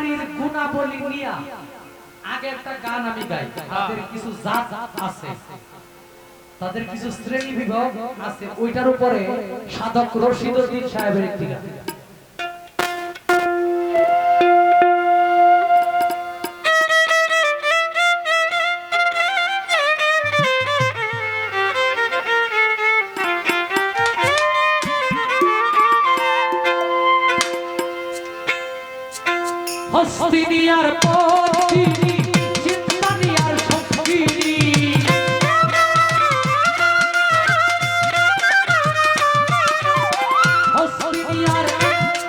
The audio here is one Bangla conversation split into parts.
নারীর গুণাবলী নিয়া আগে একটা গান আমি গাই। তাদের কিছু জাত আছে, তাদের কিছু শ্রেণী বিভাগ আছে, ওইটার উপরে সাধক রশিদউদ্দিন সাহেবের একটি গান। হস্তিনিয়ার পত্নী চিন্তানিয়ার সঙ্গিনী হস্তিনিয়ার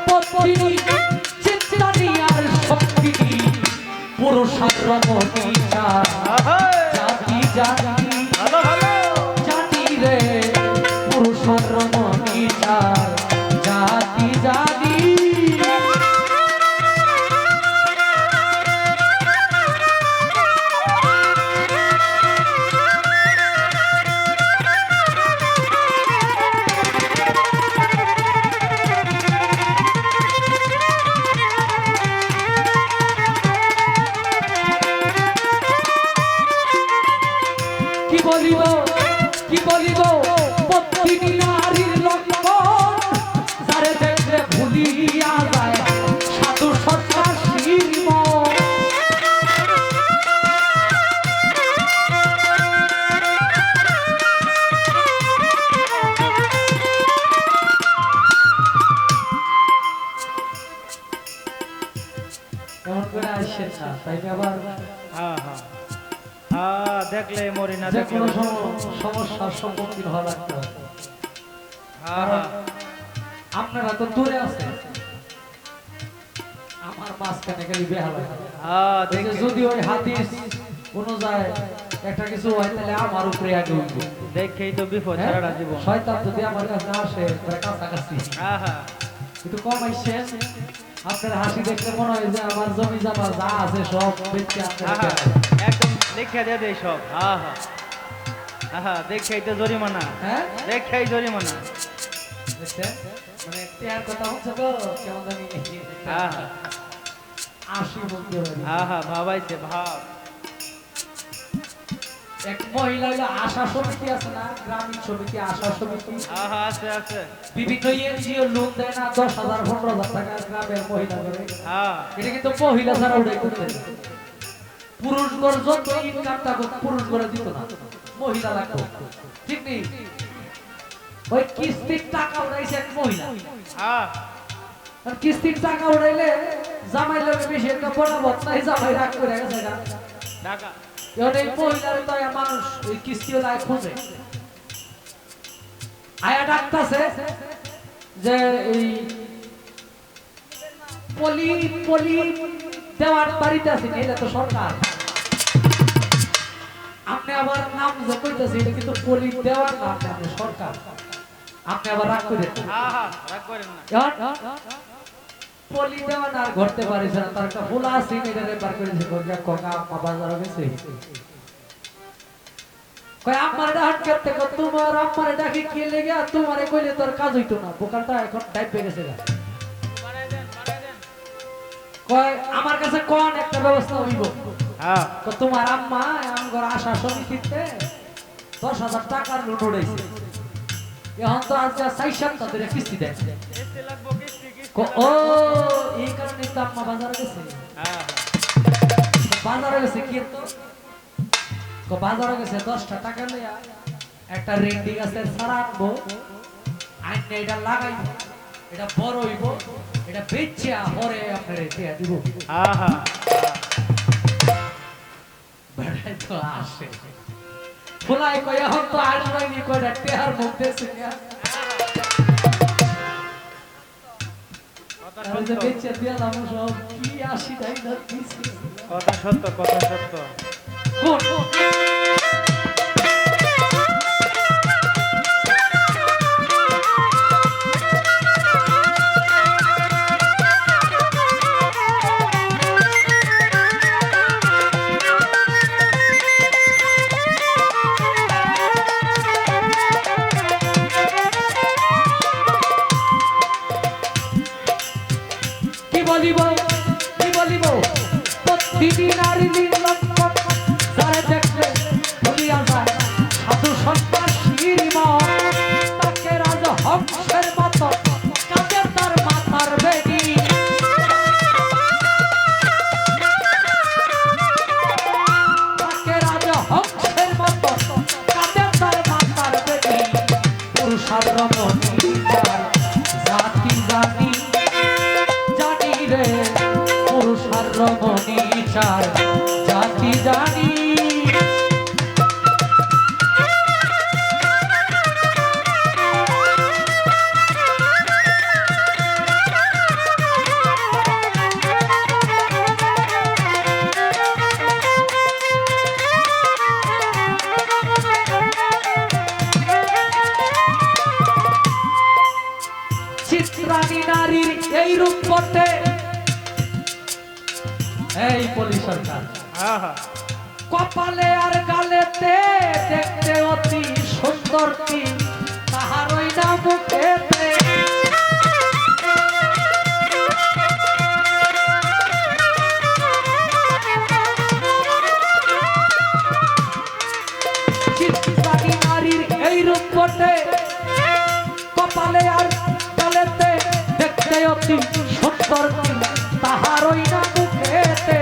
পত্নী চিন্তানিয়ার সঙ্গিনী পুরুষার রমণীটা জাতি জাতি জাতি রে পুরুষার রমণীটা জাতি জাতি কি বলিব পত্নী নারীর লক্ষণ যারে দেখলে ভুলিয়া যায় সাধু সত্তার শিল্প এমন করে আসছে না তাই আবার দেখলে মরি না, যে কোনো সমস্যার সম্মুখীন হওয়া লাগতে হবে। আপনারা তো দূরে আছেন, আমার মাঝখানে খালি বেহালা। যদি ওই হাদিস অনুযায়ী একটা কিছু হয় তাহলে আমার উপরে আগে উঠবে, দেখেই তো বিপদ সারাটা জীবন। শয়তান যদি আমার কাছে আসে কাছাকাছি একটু কম আসছেন, আপনার হাসি দেখলে মনে হয় যে আমার জমি জমা যা আছে সব বেঁচে একদম দেখে দিয়ে দেয় সব। দেখেই তো জরিমানা, দেখেই জরিমানা। মানে টেয়ার কথা হচ্ছে তো কেমন জানি আসি বলতে পারি। ভাবাইছে ভাব। এক মহিলা হলো আশা সমিতি আছে না, গ্রামীণ সমিতি আশা সমিতি আছে আছে, বিভিন্ন এনজিও লোন দেয় না 10,000 15,000 টাকা গ্রামের মহিলা করে। এটা কিন্তু মহিলা ছাড়া উঠে করতে, পুরুষ ঘর যত ইনকাম থাকো পুরুষ ঘরে দিত না, মহিলা লাগতো, ঠিক নেই? ওই কিস্তির টাকা উঠাইছে এক মহিলা, আর কিস্তির টাকা উঠাইলে জামাই লাগে বেশি একটা বরাবর নাই, জামাই রাগ করে গেছে টাকা। এখন এই মহিলার তো মানুষ ওই কিস্তি ওলায় খোঁজে, আয়া ডাকতেছে যে এই পলি পলি দেওয়ার বাড়িতে আছে, এটা তো সরকার। আপনি আবার নাম যে কইতেছে এটা কিন্তু পলি দেওয়ার নাম না, সরকার। আপনি আবার রাগ করেন না, পলি দেওয়ার আর ঘটতে পারিস না, তার একটা ফুলা আছে এটা বার করেছে কোকা বাজার গেছে কই আমার ডাক করতে কত তোমার আমার ডাকি কি লাগা তোমারে কইলে তোর কাজ হইতো না, বোকাটা এখন টাইপ পেয়ে গেছে। কই আমার কাছে কোন একটা ব্যবস্থা হইব? তো তোমার আম্মা আমগর আশা সমিতিতে 10,000 টাকার লোন উঠাইছে, এখন তো আজ 4-7 ধরে কিস্তি দেয়। ও এই কারণে তো আম্মা বাজারে গেছে। বাজারে গেছে কি তো বাজারে গেছে 10টা টাকা লইয়া একটা রেন্ডি গাছের সারা আনবো, আইনে এটা লাগাইব, এটা বড় হইব, এটা বেচে পরে আপনার টিয়া দিব। বেড়াই তো আসে ফুলাই কই এখন তো আসবে নি, কয়টা টিয়ার মুখ দেখছে না, বেচে দিয়া দাম সব কি 80 টাকা দিছি। কথা সত্য, কথা সত্য। কোন কি বলিব বলিব প্রতিটি নারী নির্লজ্জ যারে দেখলে ভুলিয়া যায় সাধু সন্ন্যাসীর মন তাকে রাজ হংসের মতো কাঁদে তার মাথার বেনি তাকে রাজ হংসের মতো কাঁদে তার মাথার বেনি পুরুষার রমণী জাতি জানি জানি রে পুরুষার রমণী চার জাতি জানি চিত্রাণী নারীর এই রূপ করতে এই পুলিশ সরকার কপালে আর গালেতে দেখতে অতি সুন্দর কি তাহারই না মুখেতে চিত্রাণী নারীর এই রূপ করতে কপালে আর গালেতে দেখতে অতি সুন্দর কি তাহারই না মুখেতে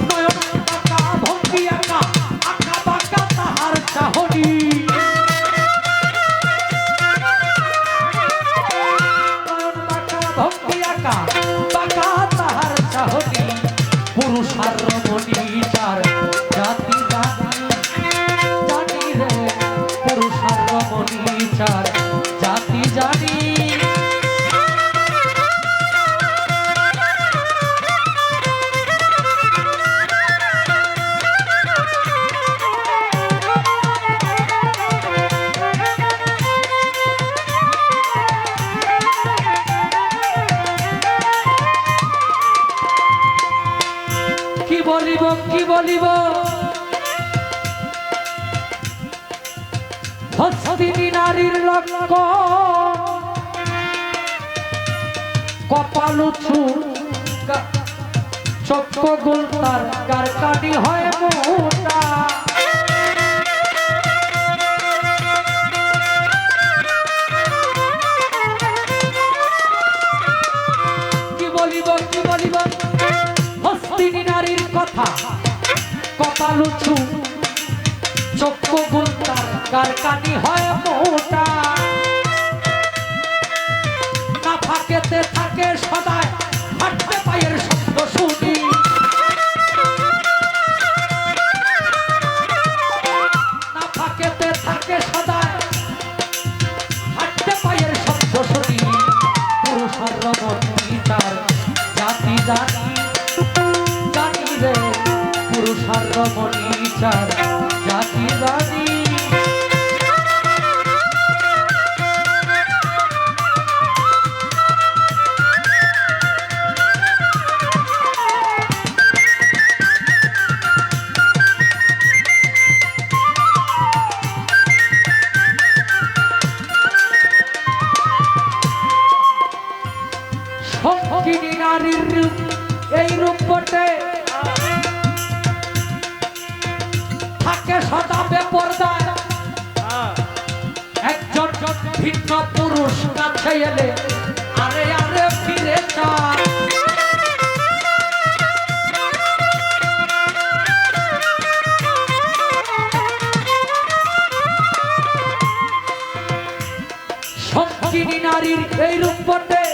নয়ন বাঁকা ভঙ্গি আঁকা আঁকা বাঁকা তাহার চাহনি নয়ন বাঁকা ভঙ্গি আঁকা বাঁকা তাহার চাহনি পুরুষার রমণী চার জাতি জানি জানি রে পুরুষার রমণী চার জাতি জানি কি বলিব হস্তিনী নারীর লক্ষ্য কপাল উঁচু চক্র গোল তার কারকানি হয় মোটা কি বলিব হস্তিনী নারীর কথা কপাল উঁচু চক্র গোল তার কারকানি হয় মোটা না ফাঁকেতে থাকে সদায় হাঁটতে পায়ের শব্দ শুনি না ফাঁকেতে থাকে সদায় হাঁটতে পায়ের শব্দ শুনি পুরুষার রমণী তার জাতি জানি জানি রে পুরুষার রমণী চার জাতি জানি সঙ্গিনী নারীর রূপ এই রূপ বটে থাকে সদা বেপরদায় একজন ভিন্ন পুরুষ কাছে এলে আরে আরে ফিরে যায় সঙ্গিনী নারীর এই রূপ বটে